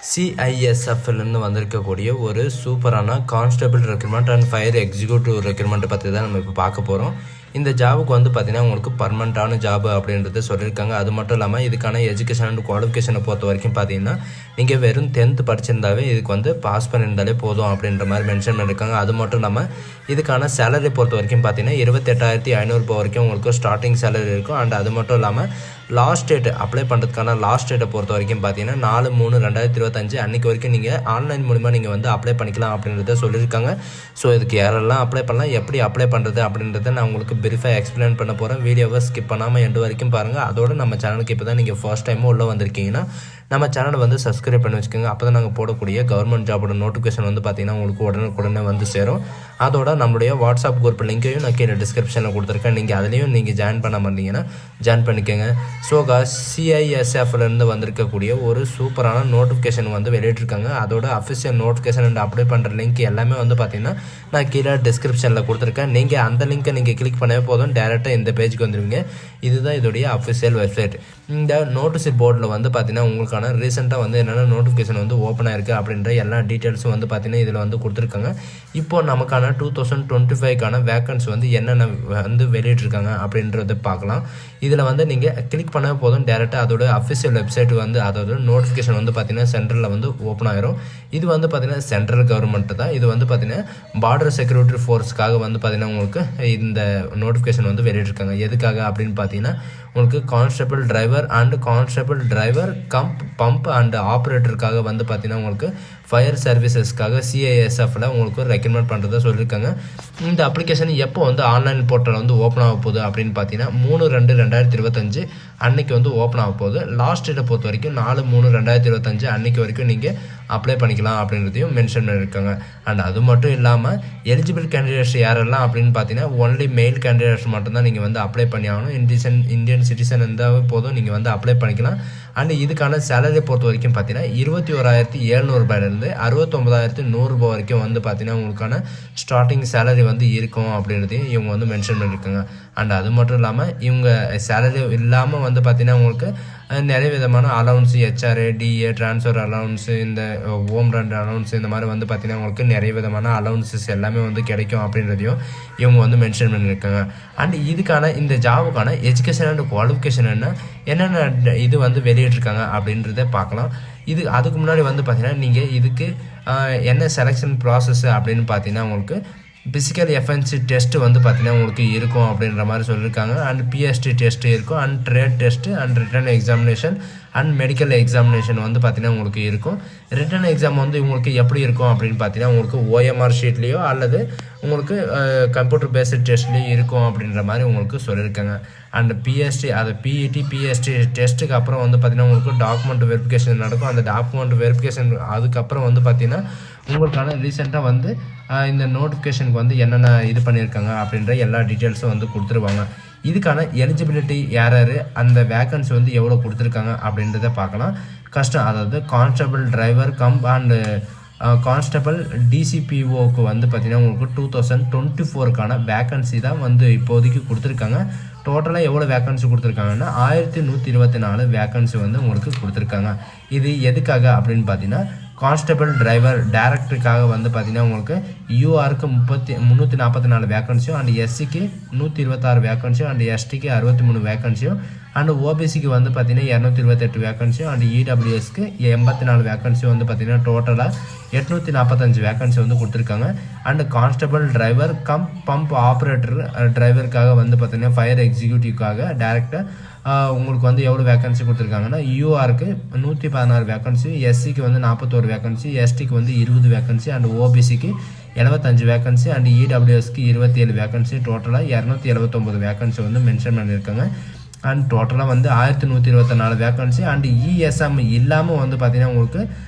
சிஐஎஸ்எஃப்லேருந்து வந்திருக்கக்கூடிய ஒரு சூப்பரான constable recruitment and fire executive recruitment பற்றி தான் நம்ம இப்போ பார்க்க போகிறோம். இந்த ஜாபுக்கு வந்து பார்த்திங்கன்னா உங்களுக்கு பர்மனெண்ட்டான ஜாப் அப்படின்றத சொல்லியிருக்காங்க. அது மட்டும் இல்லாமல் இதுக்கான எஜுகேஷன் அண்ட் குவாலிஃபிகேஷனை பொறுத்த வரைக்கும் பார்த்தீங்கன்னா நீங்கள் வெறும் 10th படிச்சிருந்தாவே இதுக்கு வந்து பாஸ் பண்ணியிருந்தாலே போதும் அப்படின்ற மாதிரி மென்ஷன் பண்ணியிருக்காங்க. அது மட்டும் இல்லாமல் இதுக்கான சேலரி பொறுத்த வரைக்கும் பார்த்தீங்கன்னா 28,500 வரைக்கும் உங்களுக்கு ஸ்டார்டிங் சேலரி இருக்கும். அண்ட் அது மட்டும் இல்லாமல் லாஸ்ட் டேட் அப்ளை பண்ணுறதுக்கான லாஸ்ட் டேட்டை பொறுத்த வரைக்கும் பார்த்தீங்கன்னா 4/3/2025 அன்றைக்கி வரைக்கும் நீங்கள் ஆன்லைன் மூலிமா நீங்கள் வந்து அப்ளை பண்ணிக்கலாம் அப்படின்றத சொல்லியிருக்காங்க. ஸோ இதுக்கு யாரெல்லாம் அப்ளை பண்ணலாம், எப்படி அப்ளை பண்ணுறது அப்படின்றத நான் உங்களுக்கு பிரீஃபாக எக்ஸ்பிளைன் பண்ண போகிறேன். வீடியோவை ஸ்கிப் பண்ணாமல் எண்டு வரைக்கும் பாருங்கள். அதோடு நம்ம சேனலுக்கு இப்போ தான் நீங்கள் ஃபர்ஸ்ட் டைமும் உள்ளே வந்திருக்கீங்கன்னா நம்ம சேனலை வந்து சப்ஸ்கிரைப் பண்ணி வச்சுக்கோங்க. அப்போ தான் நாங்கள் போடக்கூடிய கவர்மெண்ட் ஜாபோட நோட்டிஃபிகேஷன் வந்து பார்த்திங்கன்னா உங்களுக்கு உடனே வந்து சேரும். அதோட நம்மளுடைய வாட்ஸ்அப் குரூப் லிங்க்கையும் நான் கீழே டிஸ்கிரிப்ஷனில் கொடுத்துருக்கேன். நீங்கள் அதுலேயும் நீங்கள் ஜாயின் பண்ண மாட்டீங்கன்னா ஜாயின் பண்ணிக்கோங்க. ஸோ சிஐஎஸ்எஃப்லேருந்து வந்திருக்கக்கூடிய ஒரு சூப்பரான நோட்டிஃபிகேஷன் வந்து வெளியிட்டிருக்காங்க. அதோட அஃபிஷியல் நோட்டிஃபிகேஷன் அண்ட் அப்ளை பண்ணுற லிங்க் எல்லாமே வந்து பார்த்திங்கன்னா நான் கீழே டிஸ்கிரிப்ஷனில் கொடுத்துருக்கேன். நீங்கள் அந்த லிங்க்கை நீங்கள் கிளிக் பண்ணவே போதும், டேரெக்டாக இந்த பேஜுக்கு வந்துடுவீங்க. இதுதான் இதோடைய அஃபிஷியல் வெப்சைட். இந்த நோட்டீஸ் போர்டில் வந்து பார்த்திங்கன்னா உங்களுக்கான ரீசெண்டாக வந்து என்னென்ன நோட்டிஃபிகேஷன் வந்து ஓப்பன் ஆயிருக்கு அப்படின்ற எல்லா டீட்டெயில்ஸும் வந்து பார்த்திங்கன்னா இதில் வந்து கொடுத்துருக்காங்க. இப்போ நமக்கான 2025க்கான வேக்கன்சி வந்து என்னென்ன வந்து வெளியிட்டிருக்காங்க அப்படின்றத பார்க்கலாம். இதில் வந்து நீங்கள் கிளிக் பண்ண போதும் டேரெக்டாக அதோட அஃபிஷியல் வெப்சைட் வந்து அதோட நோட்டிஃபிகேஷன் வந்து பார்த்திங்கன்னா சென்ட்ரலில் வந்து ஓப்பன் ஆயிரும். இது வந்து பார்த்திங்கன்னா சென்ட்ரல் கவர்மெண்ட் தான். இது வந்து பார்த்திங்கன்னா பார்டர் செக்யூரிட்டி ஃபோர்ஸ்க்காக வந்து பார்த்திங்கன்னா உங்களுக்கு இந்த நோட்டிஃபிகேஷன் வந்து வெளியிட்டிருக்காங்க. எதுக்காக அப்படின்னு பார்த்தீங்கன்னா உங்களுக்கு constable driver and constable driver pump and ஆப்ரேட்டருக்காக வந்து பார்த்திங்கன்னா உங்களுக்கு ஃபயர் சர்வீசஸ்க்காக சிஐஎஸ்எஃப்ல உங்களுக்கு ரெக்கமெண்ட் பண்ணுறதா சொல்லியிருக்காங்க. இந்த அப்ளிகேஷன் எப்போ வந்து ஆன்லைன் போர்ட்டல் வந்து ஓப்பன் ஆக போகுது அப்படின்னு பார்த்தீங்கன்னா 3/2/2025 அன்னைக்கு வந்து ஓப்பன் ஆக போகுது. லாஸ்ட் டேட்டை பொறுத்த வரைக்கும் 4/3/2025 அன்னைக்கு வரைக்கும் நீங்கள் அப்ளை பண்ணிக்கலாம் அப்படின்றதையும் மென்ஷன் பண்ணியிருக்காங்க. அண்ட் அது மட்டும் இல்லாமல் எலிஜிபிள் கேண்டிடேட்ஸ் யாரெல்லாம் அப்படின்னு பார்த்தீங்கன்னா ஒன்லி மெயில் கேண்டிடேட்ஸ் மட்டும்தான் நீங்கள் வந்து அப்ளை பண்ணி ஆகணும். இந்தியன் சிட்டிசன் இருந்தாவே போதும் நீங்கள் வந்து அப்ளை பண்ணிக்கலாம். அண்ட் இதுக்கான சேலரி பொறுத்த வரைக்கும் பார்த்தீங்கன்னா 21,700 69,100 வரைக்கும் வந்து பார்த்தீங்கன்னா உங்களுக்கான ஸ்டார்டிங் சேலரி வந்து இருக்கும் அப்படின்றதையும் இவங்க வந்து மென்ஷன் பண்ணியிருக்காங்க. அண்ட் அது மட்டும் இல்லாமல் இவங்க சேலரி இல்லாமல் வந்து பார்த்தீங்கன்னா உங்களுக்கு நிறைய விதமான அலவுன்ஸு, ஹெச்ஆர்ஏ, டிஏ, ட்ரான்ஸ்ஃபர் அலவுன்ஸு, இந்த ஹோம் ரெண்ட் அலவுன்ஸ், இந்த மாதிரி வந்து பார்த்திங்கன்னா உங்களுக்கு நிறைய விதமான அலவுன்சஸ் எல்லாமே வந்து கிடைக்கும் அப்படின்றதையும் இவங்க வந்து மென்ஷன் பண்ணியிருக்காங்க. அண்ட் இதுக்கான இந்த ஜாபுக்கான எஜுகேஷன் அண்ட் குவாலிஃபிகேஷன் என்னென்ன இது வந்து வெளியிட்டிருக்காங்க அப்படின்றத பார்க்கலாம். அதுக்கு முன்னாடி வந்து பார்த்திங்கன்னா நீங்கள் இதுக்கு என்ன செலெக்ஷன் ப்ராசஸ் அப்படின்னு பார்த்தீங்கன்னா உங்களுக்கு பிசிக்கல் எஃபென்சி டெஸ்ட்டு வந்து பார்த்திங்கன்னா உங்களுக்கு இருக்கும் அப்படின்ற மாதிரி சொல்லியிருக்காங்க. அண்ட் பிஎஸ்டி டெஸ்ட்டு இருக்கும். And trade test and return examination and medical examination வந்து பார்த்திங்கன்னா உங்களுக்கு இருக்கும். ரிட்டன் எக்ஸாம் வந்து உங்களுக்கு எப்படி இருக்கும் அப்படின்னு பார்த்தீங்கன்னா உங்களுக்கு ஓஎம்ஆர் ஷீட்லேயோ அல்லது உங்களுக்கு கம்ப்யூட்டர் பேஸ்டு டெஸ்ட்லேயும் இருக்கும் அப்படின்ற மாதிரி உங்களுக்கு சொல்லியிருக்காங்க. அண்ட் பிஎஸ்டி அது பிஎஸ்டி டெஸ்ட்டுக்கு அப்புறம் வந்து பார்த்திங்கன்னா உங்களுக்கு டாக்குமெண்ட் வெரிஃபிகேஷன் நடக்கும். அந்த டாக்குமெண்ட் வெரிஃபிகேஷன் அதுக்கப்புறம் வந்து பார்த்திங்கன்னா உங்களுக்கான ரீசெண்டாக வந்து இந்த நோட்டிஃபிகேஷனுக்கு வந்து என்னென்ன இது பண்ணியிருக்காங்க அப்படின்ற எல்லா டீட்டெயில்ஸும் வந்து கொடுத்துருவாங்க. இதுக்கான எலிஜிபிலிட்டி யார் அந்த வேக்கன்சி வந்து எவ்வளோ கொடுத்துருக்காங்க அப்படின்றத பார்க்கலாம். கஷ்டம், அதாவது கான்ஸ்டபிள் டிரைவர் அண்டு கான்ஸ்டபிள் டிசிபிஓக்கு வந்து பார்த்திங்கன்னா உங்களுக்கு 2024க்கான வேக்கன்சி தான் வந்து இப்போதைக்கு கொடுத்துருக்காங்க. டோட்டலாக எவ்வளோ வேக்கன்சி கொடுத்துருக்காங்கன்னா 1124 வேக்கன்சி வந்து உங்களுக்கு கொடுத்துருக்காங்க. இது எதுக்காக அப்படின்னு பார்த்தீங்கன்னா கான்ஸ்டபிள் டிரைவர் டேரக்டருக்காக வந்து பார்த்திங்கன்னா உங்களுக்கு யூஆருக்கு 344 வேக்கன்சியும் அண்ட் எஸ்சிக்கு 126 வேக்கன்சியும் அண்ட் எஸ்டிக்கு 63 வேக்கன்சியும் அண்ட் ஓபிசிக்கு வந்து பார்த்திங்கன்னா 228 வேக்கன்சியும் அண்ட் இடபிள்யூஎஸ்க்கு 84 வேக்கன்சியும் வந்து பார்த்திங்கன்னா டோட்டலாக 845 வேக்கன்சி வந்து கொடுத்துருக்காங்க. And constable driver pump operator டிரைவருக்காக வந்து பார்த்திங்கன்னா ஃபயர் எக்ஸிக்யூட்டிவ்க்காக டேரக்டாக உங்களுக்கு வந்து எவ்வளோ வேக்கன்சி கொடுத்துருக்காங்கன்னா யூஆருக்கு 116 வேக்கன்சி, எஸ்சிக்கு வந்து 41 வேக்கன்சி, எஸ்டிக்கு வந்து 20 வேக்கன்சி அண்ட் ஓபிசிக்கு 75 வேக்கன்சி அண்ட் இடபிள்யூஎஸ்க்கு 27 வேக்கன்சி, டோட்டலாக 279 வேக்கன்சி வந்து மென்ஷன் பண்ணியிருக்காங்க. அண்ட் டோட்டலாக வந்து 1124 வேக்கன்சி அண்ட் இஎஸ்எம் இல்லாமல் வந்து பார்த்திங்கன்னா உங்களுக்கு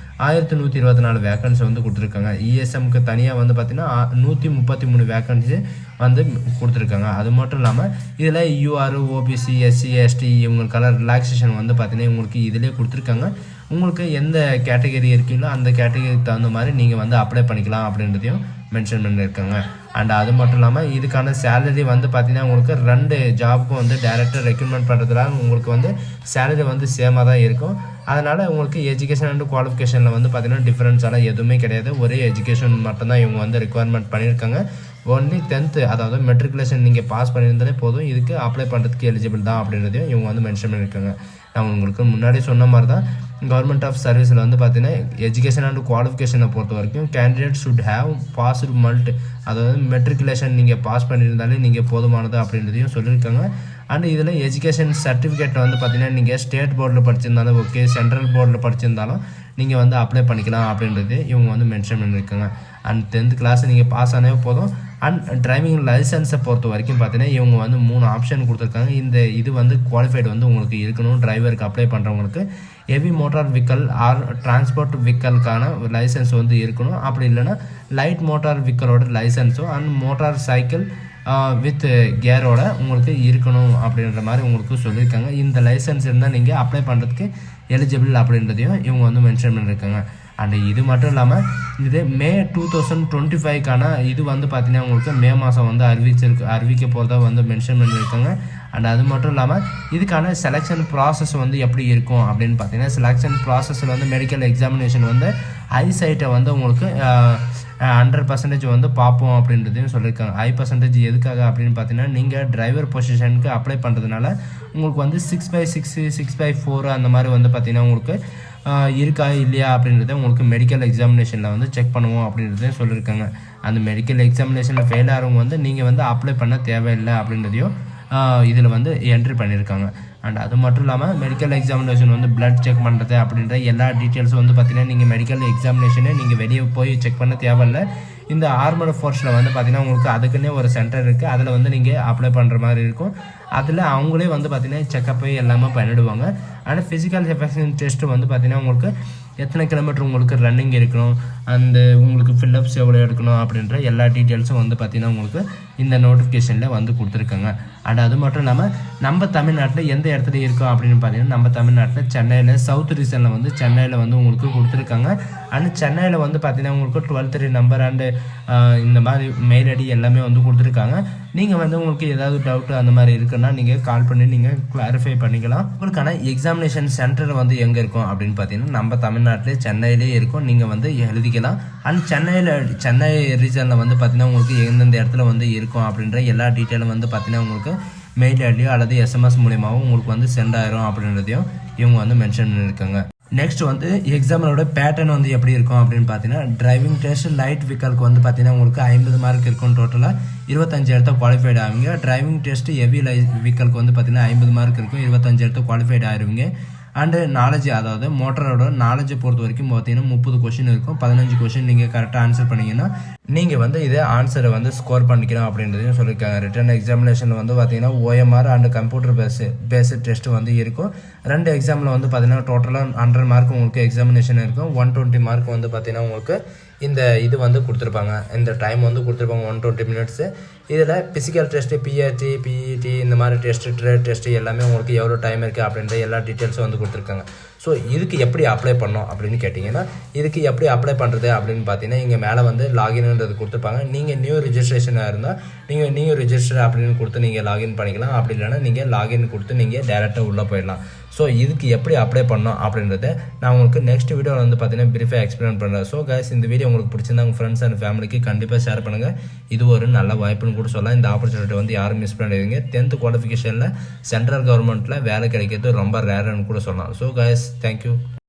1124 வேக்கன்சி வந்து கொடுத்துருக்காங்க. இஎஸ்எம்க்கு தனியாக வந்து பார்த்திங்கன்னா 133 வேக்கன்சி வந்து கொடுத்துருக்காங்க. அது மட்டும் இல்லாமல் இதில் யூஆர், ஓபிசி, எஸ்சி, எஸ்டி இவங்களுக்கெல்லாம் ரிலாக்ஸேஷன் வந்து பார்த்திங்கன்னா இவங்களுக்கு இதிலே கொடுத்துருக்காங்க. உங்களுக்கு எந்த கேட்டகரி இருக்கீங்களோ அந்த கேட்டகரிக்கு தகுந்த மாதிரி நீங்கள் வந்து அப்ளை பண்ணிக்கலாம் அப்படின்றதையும் மென்ஷன் பண்ணியிருக்காங்க. அண்ட் அது மட்டும் இல்லாமல் இதுக்கான சேலரி வந்து பார்த்தீங்கன்னா உங்களுக்கு 2 ஜாபுக்கும் வந்து டேரெக்டாக ரெக்ரூட்மெண்ட் பண்ணுறதுனால உங்களுக்கு வந்து சேலரி வந்து சேமாக தான் இருக்கும். அதனால் உங்களுக்கு எஜுகேஷன் அண்ட் குவாலிஃபிகேஷனில் வந்து பார்த்தீங்கன்னா டிஃப்ரென்ஸால எதுவுமே கிடையாது. ஒரே எஜுகேஷன் மட்டும்தான் இவங்க வந்து ரெக்குவயர்மெண்ட் பண்ணியிருக்காங்க. ஒன்லி 10th அதாவது மெட்ரிகுலேஷன் நீங்கள் பாஸ் பண்ணியிருந்தாலே போதும், இதுக்கு அப்ளை பண்ணுறதுக்கு எலிஜிபிள் தான் அப்படின்றதையும் இவங்க வந்து மென்ஷன் பண்ணியிருக்காங்க. நான் உங்களுக்கு முன்னாடி சொன்ன மாதிரி தான் கவர்மெண்ட் ஆஃப் சர்வீஸில் வந்து பார்த்தீங்கன்னா எஜுகேஷன் அண்ட் குவாலிஃபிகேஷனை பொறுத்த வரைக்கும் கேண்டிடேட் ஷுட் ஹேவ் பாஸ்டு அதாவது மெட்ரிகுலேஷன் நீங்கள் பாஸ் பண்ணியிருந்தாலே நீங்கள் போதுமானது அப்படின்றதையும் சொல்லியிருக்காங்க. அண்ட் இதில் எஜுகேஷன் சர்டிஃபிகேட் வந்து பார்த்தீங்கன்னா நீங்கள் ஸ்டேட் போர்டில் படிச்சிருந்தாலும் ஓகே, சென்ட்ரல் போர்டில் படிச்சிருந்தாலும் நீங்கள் வந்து அப்ளை பண்ணிக்கலாம் அப்படின்றது இவங்க வந்து மென்ஷன் பண்ணியிருக்காங்க. அண்ட் 10th கிளாஸ் நீங்கள் பாஸ் ஆனே போதும். அண்ட் டிரைவிங் லைசன்ஸை பொறுத்த வரைக்கும் பார்த்தீங்கன்னா இவங்க வந்து 3 ஆப்ஷன் கொடுத்துருக்காங்க. இது வந்து குவாலிஃபைடு வந்து உங்களுக்கு இருக்கணும். டிரைவருக்கு அப்ளை பண்ணுறவங்களுக்கு heavy motor vehicle or transport வெஹிக்கலுக்கான லைசன்ஸ் வந்து இருக்கணும். அப்படி இல்லைன்னா லைட் மோட்டார் வெஹிக்கலோட லைசன்ஸும் அண்ட் மோட்டார் சைக்கிள் வித் கேரோட உங்களுக்கு இருக்கணும் அப்படின்ற மாதிரி உங்களுக்கு சொல்லியிருக்காங்க. இந்த லைசன்ஸ் இருந்தால் நீங்கள் அப்ளை பண்ணுறதுக்கு எலிஜிபிள் அப்படின்றதையும் இவங்க வந்து மென்ஷன் பண்ணியிருக்காங்க. அண்ட் இது மட்டும் இல்லாமல் இது மே 2025க்கான இது வந்து பார்த்தீங்கன்னா உங்களுக்கு மே மாதம் வந்து அறிவிக்க போகிறதா வந்து மென்ஷன் பண்ணியிருக்காங்க. அண்ட் அது மட்டும் இல்லாமல் இதுக்கான செலெக்ஷன் ப்ராசஸ் வந்து எப்படி இருக்கும் அப்படின்னு பார்த்தீங்கன்னா செலெக்ஷன் ப்ராசஸில் வந்து மெடிக்கல் எக்ஸாமினேஷன் வந்து ஐசைட்டை வந்து உங்களுக்கு 100% வந்து பார்ப்போம் அப்படின்றதையும் சொல்லியிருக்காங்க. 5% எதுக்காக அப்படின்னு பார்த்தீங்கன்னா நீங்கள் டிரைவர் பொசிஷனுக்கு அப்ளை பண்ணுறதுனால உங்களுக்கு வந்து 6/6 6/4 அந்த மாதிரி வந்து பார்த்தீங்கன்னா உங்களுக்கு இருக்கா இல்லையா அப்படின்றத உங்களுக்கு மெடிக்கல் எக்ஸாமினேஷனில் வந்து செக் பண்ணுவோம் அப்படின்றதையும் சொல்லியிருக்காங்க. அந்த மெடிக்கல் எக்ஸாமினேஷனில் ஃபெயில் ஆகிறவங்க வந்து நீங்கள் வந்து அப்ளை பண்ண தேவையில்லை அப்படின்றதையும் இதில் வந்து என்ட்ரி பண்ணியிருக்காங்க. அண்ட் அது மட்டும் இல்லாமல் மெடிக்கல் எக்ஸாமினேஷன் வந்து பிளட் செக் பண்ணுறது அப்படின்ற எல்லா டீட்டெயில்ஸும் வந்து பார்த்தீங்கன்னா நீங்கள் மெடிக்கல் எக்ஸாமினேஷனே நீங்கள் வெளியே போய் செக் பண்ண தேவையில்லை. இந்த ஆர்மட் ஃபோர்ஸில் வந்து பார்த்தீங்கன்னா உங்களுக்கு அதுக்குன்னே ஒரு சென்டர் இருக்குது. அதில் வந்து நீங்கள் அப்ளை பண்ணுற மாதிரி இருக்கும். அதில் அவங்களே வந்து பார்த்தீங்கன்னா செக்கப்பு எல்லாமே பண்ணிவிடுவாங்க. ஆனால் ஃபிசிக்கல் எஃபெக்ஷன் டெஸ்ட்டு வந்து பார்த்தீங்கன்னா உங்களுக்கு எத்தனை கிலோமீட்டர் உங்களுக்கு ரன்னிங் இருக்கணும், அந்த உங்களுக்கு ஃபில்லப்ஸ் எவ்வளோ எடுக்கணும் அப்படின்ற எல்லா டீட்டெயில்ஸும் வந்து பார்த்தீங்கன்னா உங்களுக்கு இந்த நோட்டிஃபிகேஷனில் வந்து கொடுத்துருக்காங்க. அண்ட் அது மட்டும் இல்லாமல் நம்ம தமிழ்நாட்டில் எந்த இடத்துல இருக்கோம் அப்படின்னு பார்த்தீங்கன்னா நம்ம தமிழ்நாட்டில் சென்னையில் சவுத் ரீசனில் வந்து சென்னையில் வந்து உங்களுக்கு கொடுத்துருக்காங்க. அண்ட் சென்னையில் வந்து பார்த்தீங்கன்னா உங்களுக்கு 12 நம்பர் அண்டு இந்த மாதிரி மெயில் ஐடி எல்லாமே வந்து கொடுத்துருக்காங்க. நீங்கள் வந்து உங்களுக்கு ஏதாவது டவுட்டு அந்த மாதிரி இருக்குன்னா நீங்கள் கால் பண்ணி நீங்கள் கிளாரிஃபை பண்ணிக்கலாம். உங்களுக்கான எக்ஸாமினேஷன் சென்டர் வந்து எங்கே இருக்கும் அப்படின்னு பார்த்தீங்கன்னா நம்ம தமிழ்நாட்டிலே சென்னையிலே இருக்கும். நீங்கள் வந்து எழுதிக்கலாம். அண்ட் சென்னை ரீஜனில் வந்து பார்த்தீங்கன்னா உங்களுக்கு எந்தெந்த இடத்துல வந்து இருக்கும் அப்படின்ற எல்லா டீட்டெயிலும் வந்து பார்த்தீங்கன்னா உங்களுக்கு மெயில் ஐடியோ அல்லது எஸ்எம்எஸ் மூலியமாகவும் உங்களுக்கு வந்து சென்ட் ஆயிரும் அப்படின்றதையும் இவங்க வந்து மென்ஷன் பண்ணியிருக்காங்க. நெக்ஸ்ட் வந்து எக்ஸாமினோட பேட்டர்ன் வந்து எப்படி இருக்கும் அப்படின்னு பார்த்தீங்கன்னா டிரைவிங் டெஸ்ட் லைட் வெஹிக்கலுக்கு வந்து பார்த்தீங்கன்னா உங்களுக்கு 50 மார்க் இருக்கும். டோட்டலாக 25 இடத்த குவாலிஃபைடு ஆவீங்க. டிரைவிங் டெஸ்ட் ஹெவி வெஹிக்கலுக்கு வந்து பார்த்தீங்கன்னா 50 மார்க் இருக்கும். 25 இடத்த குவாலிஃபைடு ஆயிருவீங்க. அண்டு நாலேஜ் அதாவது மோட்டரோட நாலேஜை பொறுத்த வரைக்கும் பார்த்தீங்கன்னா 30 கொஷின் இருக்கும். 15 கொஷின் நீங்கள் கரெக்டாக ஆன்சர் பண்ணிங்கன்னா நீங்கள் வந்து இதே ஆன்சரை வந்து ஸ்கோர் பண்ணிக்கலாம் அப்படின்றதையும் சொல்லியிருக்காங்க. ரிட்டன் எக்ஸாமினேஷனில் வந்து பார்த்தீங்கன்னா OMR and computer based test வந்து இருக்கும். 2 எக்ஸாமில் வந்து பார்த்தீங்கன்னா டோட்டலாக 100 மார்க் உங்களுக்கு எக்ஸாமினேஷன் இருக்கும். 120 மார்க் வந்து பார்த்தீங்கன்னா உங்களுக்கு இந்த இது வந்து கொடுத்துருப்பாங்க. இந்த டைம் வந்து கொடுத்துருப்பாங்க 120 மினிட்ஸு. இதில் ஃபிசிக்கல் டெஸ்ட்டு PRT PET இந்த மாதிரி டெஸ்ட்டு ட்ரேட் டெஸ்ட்டு எல்லாமே உங்களுக்கு எவ்வளோ டைம் இருக்குது அப்படின்ற எல்லா டீட்டெயில்ஸும் வந்து கொடுத்துருக்காங்க. ஸோ இதுக்கு எப்படி அப்ளை பண்ணோம் அப்படின்னு கேட்டிங்கன்னா இதுக்கு எப்படி அப்ளை பண்ணுறது அப்படின்னு பார்த்தீங்கன்னா இங்கே மேலே வந்து லாகின்ன்றது கொடுத்துருப்பாங்க. நீங்கள் நியூ ரிஜிஸ்ட்ரேஷனாக இருந்தால் நீங்கள் நியூ ரிஜிஸ்டர் அப்படின்னு கொடுத்து நீங்கள் லாகின் பண்ணிக்கலாம். அப்படி இல்லைன்னா நீங்கள் லாகின் கொடுத்து நீங்கள் டேரெக்டாக உள்ளே போயிடலாம். ஸோ இதுக்கு எப்படி அப்ளை பண்ணோம் அப்படின்றத நான் உங்களுக்கு நெக்ஸ்ட் வீடியோவில் வந்து பார்த்தீங்கன்னா பிரீஃபாக எக்ஸ்பிளைன் பண்ணுறேன். ஸோ கைஸ் இந்த வீடியோ உங்களுக்கு பிடிச்சிருந்தா உங்கள் ஃப்ரெண்ட்ஸ் அண்ட் ஃபேமிலிக்கு கண்டிப்பாக ஷேர் பண்ணுங்கள். இது ஒரு நல்ல வாய்ப்புன்னு கூட சொல்லலாம். இந்த ஆப்பர்ச்சுனிட்டி வந்து யாரும் மிஸ் பண்ணிடுவீங்க. 10th குவாலிஃபிகேஷனில் சென்ட்ரல் கவர்மெண்ட்டில் வேலை கிடைக்கிறது ரொம்ப ரேர்னு கூட சொல்லலாம். So guys thank you.